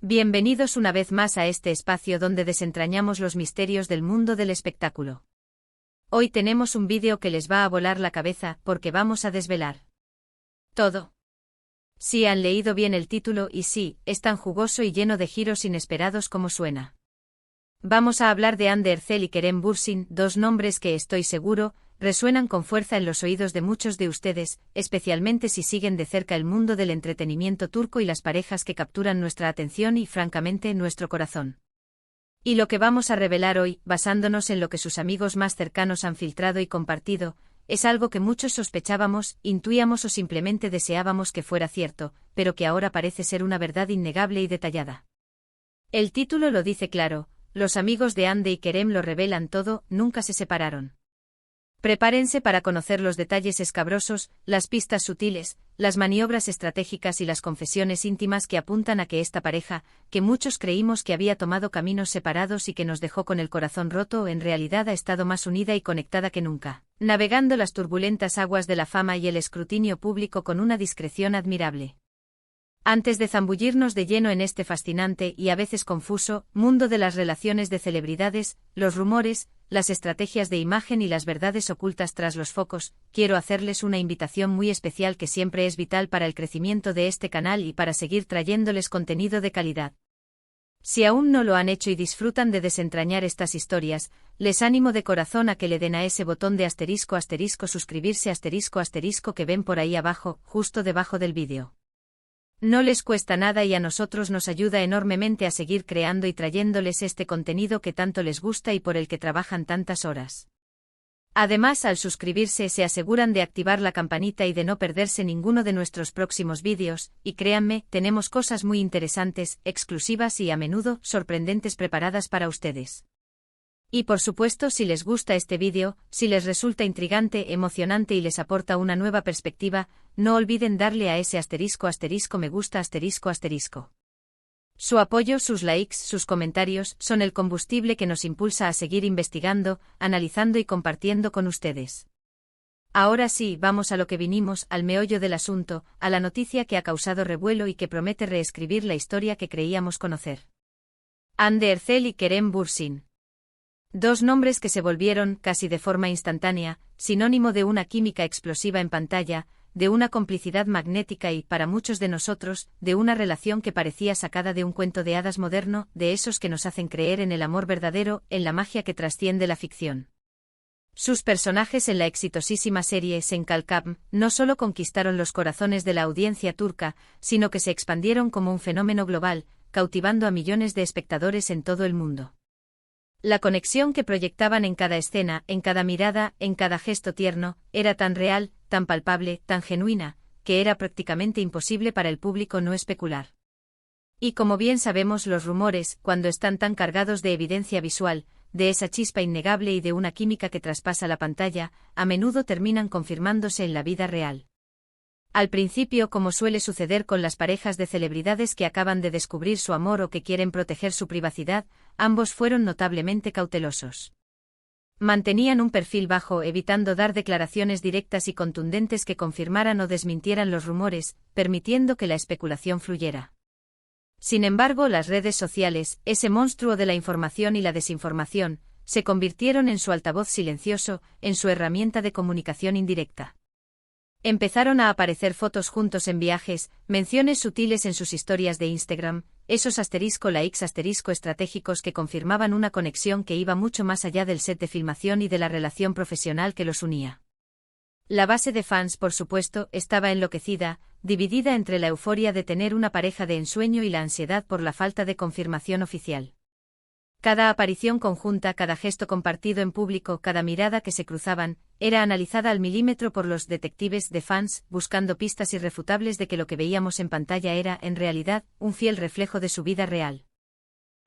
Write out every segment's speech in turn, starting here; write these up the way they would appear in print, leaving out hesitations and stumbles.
Bienvenidos una vez más a este espacio donde desentrañamos los misterios del mundo del espectáculo. Hoy tenemos un vídeo que les va a volar la cabeza porque vamos a desvelar todo. Sí, han leído bien el título y sí, es tan jugoso y lleno de giros inesperados como suena. Vamos a hablar de Hande Erçel y Kerem Bürsin, dos nombres que estoy seguro resuenan con fuerza en los oídos de muchos de ustedes, especialmente si siguen de cerca el mundo del entretenimiento turco y las parejas que capturan nuestra atención y, francamente, nuestro corazón. Y lo que vamos a revelar hoy, basándonos en lo que sus amigos más cercanos han filtrado y compartido, es algo que muchos sospechábamos, intuíamos o simplemente deseábamos que fuera cierto, pero que ahora parece ser una verdad innegable y detallada. El título lo dice claro, los amigos de Hande y Kerem lo revelan todo, nunca se separaron. Prepárense para conocer los detalles escabrosos, las pistas sutiles, las maniobras estratégicas y las confesiones íntimas que apuntan a que esta pareja, que muchos creímos que había tomado caminos separados y que nos dejó con el corazón roto, en realidad ha estado más unida y conectada que nunca, navegando las turbulentas aguas de la fama y el escrutinio público con una discreción admirable. Antes de zambullirnos de lleno en este fascinante y a veces confuso mundo de las relaciones de celebridades, los rumores, las estrategias de imagen y las verdades ocultas tras los focos, quiero hacerles una invitación muy especial que siempre es vital para el crecimiento de este canal y para seguir trayéndoles contenido de calidad. Si aún no lo han hecho y disfrutan de desentrañar estas historias, les animo de corazón a que le den a ese botón de asterisco suscribirse asterisco que ven por ahí abajo, justo debajo del vídeo. No les cuesta nada y a nosotros nos ayuda enormemente a seguir creando y trayéndoles este contenido que tanto les gusta y por el que trabajan tantas horas. Además, al suscribirse se aseguran de activar la campanita y de no perderse ninguno de nuestros próximos vídeos, y créanme, tenemos cosas muy interesantes, exclusivas y a menudo sorprendentes preparadas para ustedes. Y por supuesto, si les gusta este vídeo, si les resulta intrigante, emocionante y les aporta una nueva perspectiva, no olviden darle a ese asterisco me gusta asterisco. Su apoyo, sus likes, sus comentarios, son el combustible que nos impulsa a seguir investigando, analizando y compartiendo con ustedes. Ahora sí, vamos a lo que vinimos, al meollo del asunto, a la noticia que ha causado revuelo y que promete reescribir la historia que creíamos conocer. Hande Erçel y Kerem Bürsin. Dos nombres que se volvieron, casi de forma instantánea, sinónimo de una química explosiva en pantalla, de una complicidad magnética y, para muchos de nosotros, de una relación que parecía sacada de un cuento de hadas moderno, de esos que nos hacen creer en el amor verdadero, en la magia que trasciende la ficción. Sus personajes en la exitosísima serie Senkalkam no solo conquistaron los corazones de la audiencia turca, sino que se expandieron como un fenómeno global, cautivando a millones de espectadores en todo el mundo. La conexión que proyectaban en cada escena, en cada mirada, en cada gesto tierno, era tan real, tan palpable, tan genuina, que era prácticamente imposible para el público no especular. Y como bien sabemos, los rumores, cuando están tan cargados de evidencia visual, de esa chispa innegable y de una química que traspasa la pantalla, a menudo terminan confirmándose en la vida real. Al principio, como suele suceder con las parejas de celebridades que acaban de descubrir su amor o que quieren proteger su privacidad, ambos fueron notablemente cautelosos. Mantenían un perfil bajo, evitando dar declaraciones directas y contundentes que confirmaran o desmintieran los rumores, permitiendo que la especulación fluyera. Sin embargo, las redes sociales, ese monstruo de la información y la desinformación, se convirtieron en su altavoz silencioso, en su herramienta de comunicación indirecta. Empezaron a aparecer fotos juntos en viajes, menciones sutiles en sus historias de Instagram, esos likes estratégicos que confirmaban una conexión que iba mucho más allá del set de filmación y de la relación profesional que los unía. La base de fans, por supuesto, estaba enloquecida, dividida entre la euforia de tener una pareja de ensueño y la ansiedad por la falta de confirmación oficial. Cada aparición conjunta, cada gesto compartido en público, cada mirada que se cruzaban, era analizada al milímetro por los detectives de fans, buscando pistas irrefutables de que lo que veíamos en pantalla era, en realidad, un fiel reflejo de su vida real.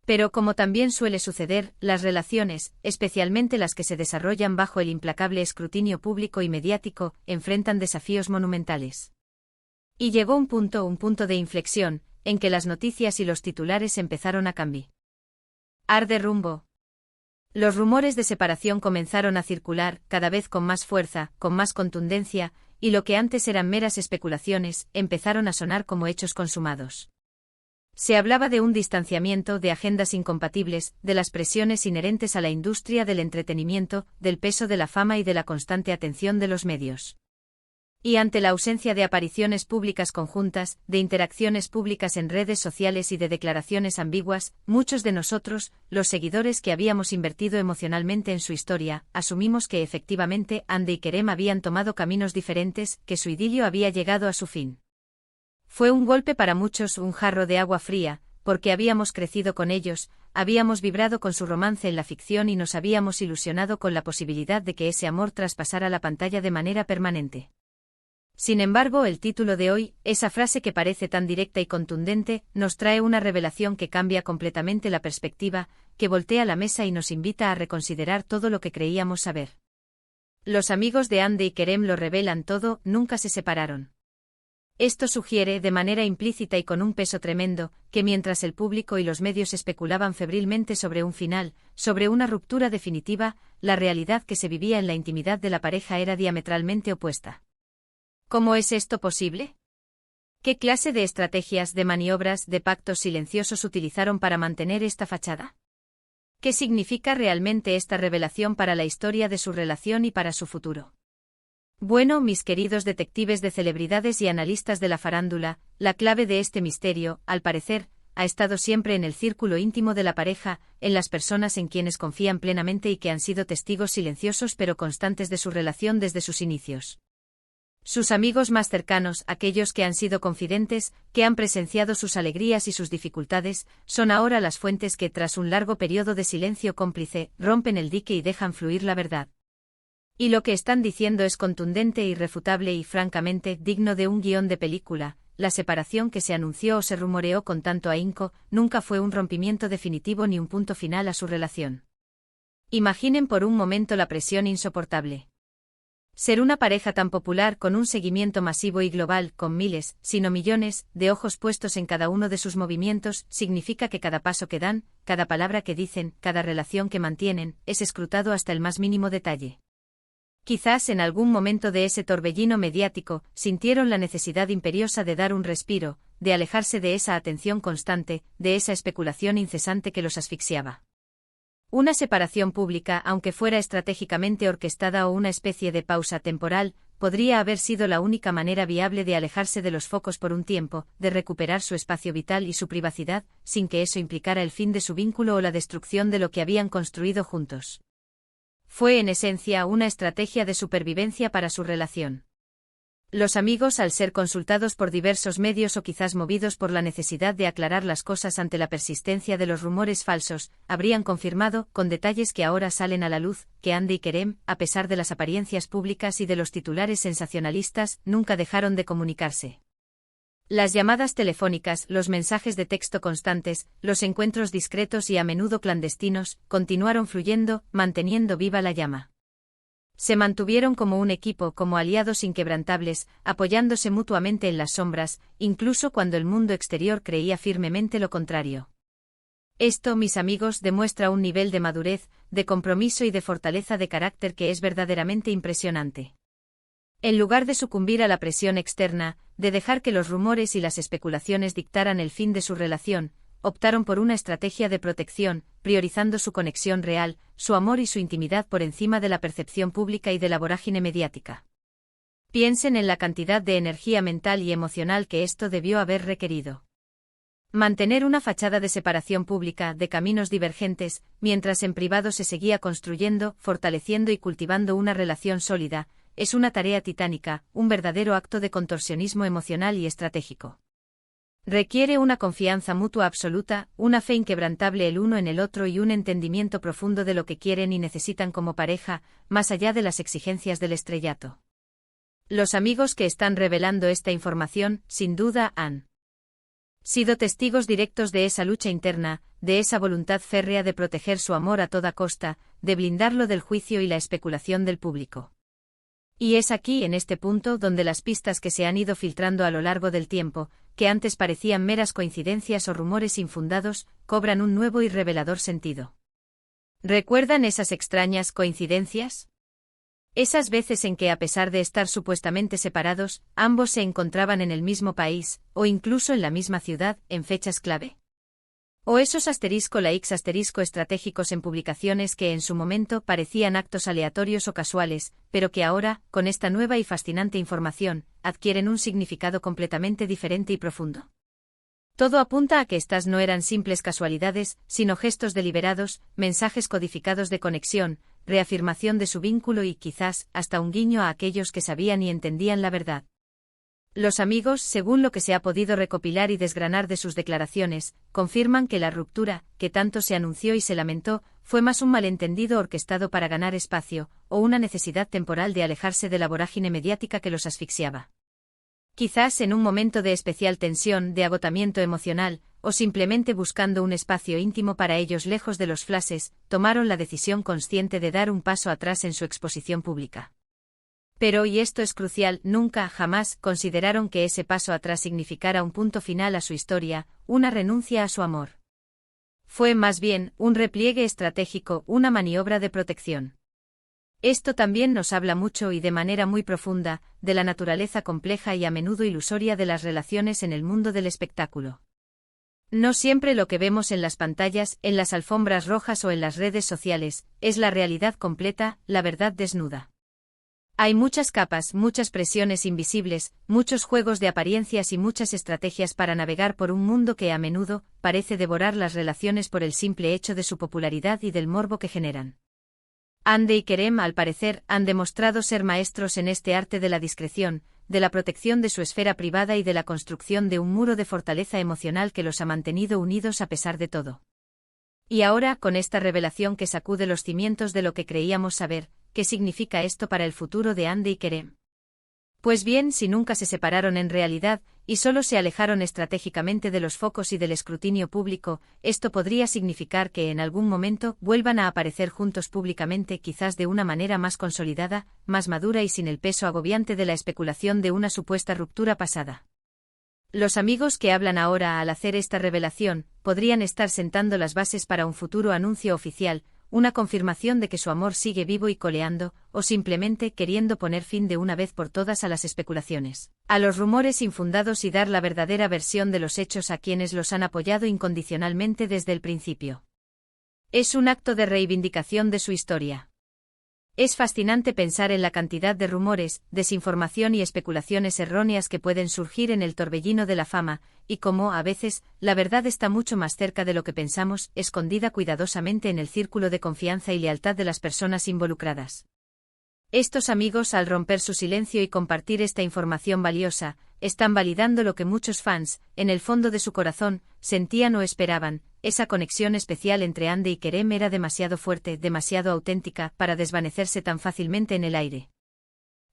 Pero como también suele suceder, las relaciones, especialmente las que se desarrollan bajo el implacable escrutinio público y mediático, enfrentan desafíos monumentales. Y llegó un punto de inflexión, en que las noticias y los titulares empezaron a cambiar. Arde rumbo. Los rumores de separación comenzaron a circular, cada vez con más fuerza, con más contundencia, y lo que antes eran meras especulaciones, empezaron a sonar como hechos consumados. Se hablaba de un distanciamiento, de agendas incompatibles, de las presiones inherentes a la industria del entretenimiento, del peso de la fama y de la constante atención de los medios. Y ante la ausencia de apariciones públicas conjuntas, de interacciones públicas en redes sociales y de declaraciones ambiguas, muchos de nosotros, los seguidores que habíamos invertido emocionalmente en su historia, asumimos que efectivamente Andy y Kerem habían tomado caminos diferentes, que su idilio había llegado a su fin. Fue un golpe para muchos, un jarro de agua fría, porque habíamos crecido con ellos, habíamos vibrado con su romance en la ficción y nos habíamos ilusionado con la posibilidad de que ese amor traspasara la pantalla de manera permanente. Sin embargo, el título de hoy, esa frase que parece tan directa y contundente, nos trae una revelación que cambia completamente la perspectiva, que voltea la mesa y nos invita a reconsiderar todo lo que creíamos saber. Los amigos de Andy y Kerem lo revelan todo, nunca se separaron. Esto sugiere, de manera implícita y con un peso tremendo, que mientras el público y los medios especulaban febrilmente sobre un final, sobre una ruptura definitiva, la realidad que se vivía en la intimidad de la pareja era diametralmente opuesta. ¿Cómo es esto posible? ¿Qué clase de estrategias, de maniobras, de pactos silenciosos utilizaron para mantener esta fachada? ¿Qué significa realmente esta revelación para la historia de su relación y para su futuro? Bueno, mis queridos detectives de celebridades y analistas de la farándula, la clave de este misterio, al parecer, ha estado siempre en el círculo íntimo de la pareja, en las personas en quienes confían plenamente y que han sido testigos silenciosos pero constantes de su relación desde sus inicios. Sus amigos más cercanos, aquellos que han sido confidentes, que han presenciado sus alegrías y sus dificultades, son ahora las fuentes que, tras un largo periodo de silencio cómplice, rompen el dique y dejan fluir la verdad. Y lo que están diciendo es contundente, irrefutable y, francamente, digno de un guión de película. La separación que se anunció o se rumoreó con tanto ahínco, nunca fue un rompimiento definitivo ni un punto final a su relación. Imaginen por un momento la presión insoportable. Ser una pareja tan popular con un seguimiento masivo y global, con miles, si no millones, de ojos puestos en cada uno de sus movimientos, significa que cada paso que dan, cada palabra que dicen, cada relación que mantienen, es escrutado hasta el más mínimo detalle. Quizás en algún momento de ese torbellino mediático, sintieron la necesidad imperiosa de dar un respiro, de alejarse de esa atención constante, de esa especulación incesante que los asfixiaba. Una separación pública, aunque fuera estratégicamente orquestada o una especie de pausa temporal, podría haber sido la única manera viable de alejarse de los focos por un tiempo, de recuperar su espacio vital y su privacidad, sin que eso implicara el fin de su vínculo o la destrucción de lo que habían construido juntos. Fue en esencia una estrategia de supervivencia para su relación. Los amigos, al ser consultados por diversos medios o quizás movidos por la necesidad de aclarar las cosas ante la persistencia de los rumores falsos, habrían confirmado, con detalles que ahora salen a la luz, que Andy y Kerem, a pesar de las apariencias públicas y de los titulares sensacionalistas, nunca dejaron de comunicarse. Las llamadas telefónicas, los mensajes de texto constantes, los encuentros discretos y a menudo clandestinos, continuaron fluyendo, manteniendo viva la llama. Se mantuvieron como un equipo, como aliados inquebrantables, apoyándose mutuamente en las sombras, incluso cuando el mundo exterior creía firmemente lo contrario. Esto, mis amigos, demuestra un nivel de madurez, de compromiso y de fortaleza de carácter que es verdaderamente impresionante. En lugar de sucumbir a la presión externa, de dejar que los rumores y las especulaciones dictaran el fin de su relación, optaron por una estrategia de protección, priorizando su conexión real, su amor y su intimidad por encima de la percepción pública y de la vorágine mediática. Piensen en la cantidad de energía mental y emocional que esto debió haber requerido. Mantener una fachada de separación pública, de caminos divergentes, mientras en privado se seguía construyendo, fortaleciendo y cultivando una relación sólida, es una tarea titánica, un verdadero acto de contorsionismo emocional y estratégico. Requiere una confianza mutua absoluta, una fe inquebrantable el uno en el otro y un entendimiento profundo de lo que quieren y necesitan como pareja, más allá de las exigencias del estrellato. Los amigos que están revelando esta información, sin duda, han sido testigos directos de esa lucha interna, de esa voluntad férrea de proteger su amor a toda costa, de blindarlo del juicio y la especulación del público. Y es aquí, en este punto, donde las pistas que se han ido filtrando a lo largo del tiempo, que antes parecían meras coincidencias o rumores infundados, cobran un nuevo y revelador sentido. ¿Recuerdan esas extrañas coincidencias? Esas veces en que, a pesar de estar supuestamente separados, ambos se encontraban en el mismo país, o incluso en la misma ciudad, en fechas clave. O esos *likes* estratégicos en publicaciones que en su momento parecían actos aleatorios o casuales, pero que ahora, con esta nueva y fascinante información, adquieren un significado completamente diferente y profundo. Todo apunta a que estas no eran simples casualidades, sino gestos deliberados, mensajes codificados de conexión, reafirmación de su vínculo y quizás hasta un guiño a aquellos que sabían y entendían la verdad. Los amigos, según lo que se ha podido recopilar y desgranar de sus declaraciones, confirman que la ruptura, que tanto se anunció y se lamentó, fue más un malentendido orquestado para ganar espacio, o una necesidad temporal de alejarse de la vorágine mediática que los asfixiaba. Quizás en un momento de especial tensión, de agotamiento emocional, o simplemente buscando un espacio íntimo para ellos lejos de los flashes, tomaron la decisión consciente de dar un paso atrás en su exposición pública. Pero, y esto es crucial, nunca, jamás, consideraron que ese paso atrás significara un punto final a su historia, una renuncia a su amor. Fue más bien, un repliegue estratégico, una maniobra de protección. Esto también nos habla mucho y de manera muy profunda, de la naturaleza compleja y a menudo ilusoria de las relaciones en el mundo del espectáculo. No siempre lo que vemos en las pantallas, en las alfombras rojas o en las redes sociales, es la realidad completa, la verdad desnuda. Hay muchas capas, muchas presiones invisibles, muchos juegos de apariencias y muchas estrategias para navegar por un mundo que a menudo parece devorar las relaciones por el simple hecho de su popularidad y del morbo que generan. Hande y Kerem, al parecer, han demostrado ser maestros en este arte de la discreción, de la protección de su esfera privada y de la construcción de un muro de fortaleza emocional que los ha mantenido unidos a pesar de todo. Y ahora, con esta revelación que sacude los cimientos de lo que creíamos saber, ¿qué significa esto para el futuro de Hande y Kerem? Pues bien, si nunca se separaron en realidad, y solo se alejaron estratégicamente de los focos y del escrutinio público, esto podría significar que en algún momento vuelvan a aparecer juntos públicamente, quizás de una manera más consolidada, más madura y sin el peso agobiante de la especulación de una supuesta ruptura pasada. Los amigos que hablan ahora al hacer esta revelación, podrían estar sentando las bases para un futuro anuncio oficial, una confirmación de que su amor sigue vivo y coleando, o simplemente queriendo poner fin de una vez por todas a las especulaciones, a los rumores infundados y dar la verdadera versión de los hechos a quienes los han apoyado incondicionalmente desde el principio. Es un acto de reivindicación de su historia. Es fascinante pensar en la cantidad de rumores, desinformación y especulaciones erróneas que pueden surgir en el torbellino de la fama, y cómo, a veces, la verdad está mucho más cerca de lo que pensamos, escondida cuidadosamente en el círculo de confianza y lealtad de las personas involucradas. Estos amigos, al romper su silencio y compartir esta información valiosa, están validando lo que muchos fans, en el fondo de su corazón, sentían o esperaban. Esa conexión especial entre Hande y Kerem era demasiado fuerte, demasiado auténtica, para desvanecerse tan fácilmente en el aire.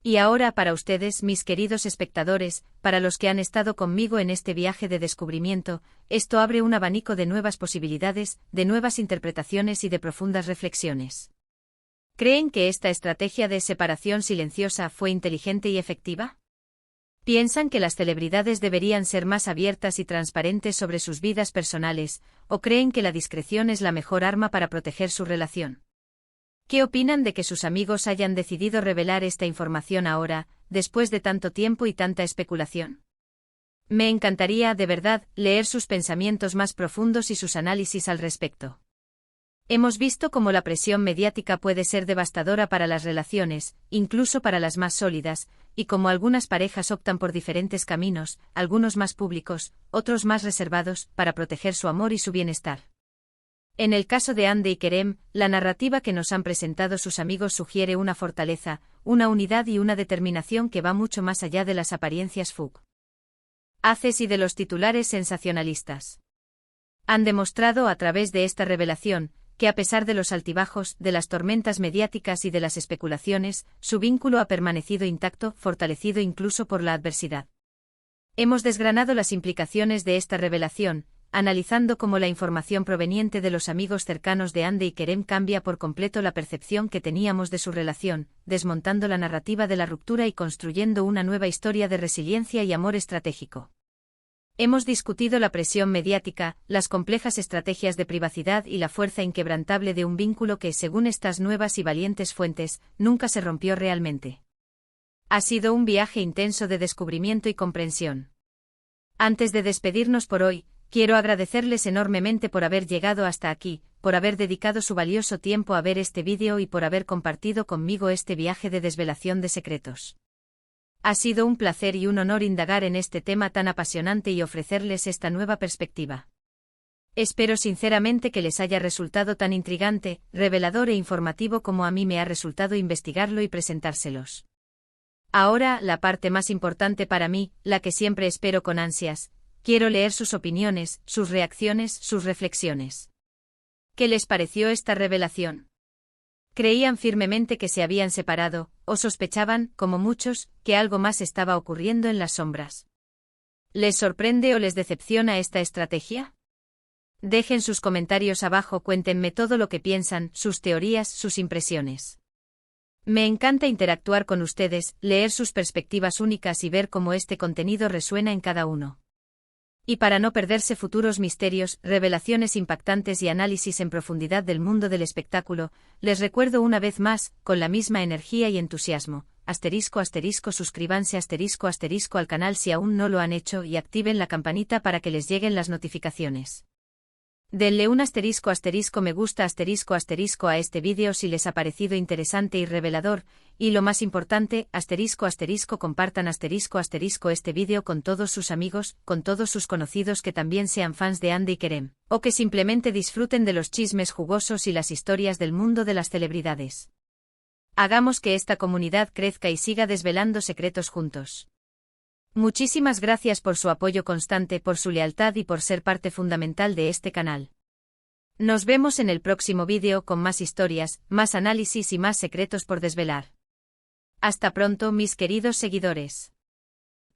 Y ahora para ustedes, mis queridos espectadores, para los que han estado conmigo en este viaje de descubrimiento, esto abre un abanico de nuevas posibilidades, de nuevas interpretaciones y de profundas reflexiones. ¿Creen que esta estrategia de separación silenciosa fue inteligente y efectiva? ¿Piensan que las celebridades deberían ser más abiertas y transparentes sobre sus vidas personales, o creen que la discreción es la mejor arma para proteger su relación? ¿Qué opinan de que sus amigos hayan decidido revelar esta información ahora, después de tanto tiempo y tanta especulación? Me encantaría, de verdad, leer sus pensamientos más profundos y sus análisis al respecto. Hemos visto cómo la presión mediática puede ser devastadora para las relaciones, incluso para las más sólidas, y cómo algunas parejas optan por diferentes caminos, algunos más públicos, otros más reservados, para proteger su amor y su bienestar. En el caso de Hande y Kerem, la narrativa que nos han presentado sus amigos sugiere una fortaleza, una unidad y una determinación que va mucho más allá de las apariencias fugaces y de los titulares sensacionalistas. Han demostrado a través de esta revelación, que a pesar de los altibajos, de las tormentas mediáticas y de las especulaciones, su vínculo ha permanecido intacto, fortalecido incluso por la adversidad. Hemos desgranado las implicaciones de esta revelación, analizando cómo la información proveniente de los amigos cercanos de Hande y Kerem cambia por completo la percepción que teníamos de su relación, desmontando la narrativa de la ruptura y construyendo una nueva historia de resiliencia y amor estratégico. Hemos discutido la presión mediática, las complejas estrategias de privacidad y la fuerza inquebrantable de un vínculo que, según estas nuevas y valientes fuentes, nunca se rompió realmente. Ha sido un viaje intenso de descubrimiento y comprensión. Antes de despedirnos por hoy, quiero agradecerles enormemente por haber llegado hasta aquí, por haber dedicado su valioso tiempo a ver este vídeo y por haber compartido conmigo este viaje de desvelación de secretos. Ha sido un placer y un honor indagar en este tema tan apasionante y ofrecerles esta nueva perspectiva. Espero sinceramente que les haya resultado tan intrigante, revelador e informativo como a mí me ha resultado investigarlo y presentárselos. Ahora, la parte más importante para mí, la que siempre espero con ansias. Quiero leer sus opiniones, sus reacciones, sus reflexiones. ¿Qué les pareció esta revelación? ¿Creían firmemente que se habían separado, o sospechaban, como muchos, que algo más estaba ocurriendo en las sombras? ¿Les sorprende o les decepciona esta estrategia? Dejen sus comentarios abajo, cuéntenme todo lo que piensan, sus teorías, sus impresiones. Me encanta interactuar con ustedes, leer sus perspectivas únicas y ver cómo este contenido resuena en cada uno. Y para no perderse futuros misterios, revelaciones impactantes y análisis en profundidad del mundo del espectáculo, les recuerdo una vez más, con la misma energía y entusiasmo, suscríbanse al canal si aún no lo han hecho y activen la campanita para que les lleguen las notificaciones. Denle un me gusta a este vídeo si les ha parecido interesante y revelador, y lo más importante, compartan este vídeo con todos sus amigos, con todos sus conocidos que también sean fans de Andy y Kerem, o que simplemente disfruten de los chismes jugosos y las historias del mundo de las celebridades. Hagamos que esta comunidad crezca y siga desvelando secretos juntos. Muchísimas gracias por su apoyo constante, por su lealtad y por ser parte fundamental de este canal. Nos vemos en el próximo vídeo con más historias, más análisis y más secretos por desvelar. Hasta pronto, mis queridos seguidores.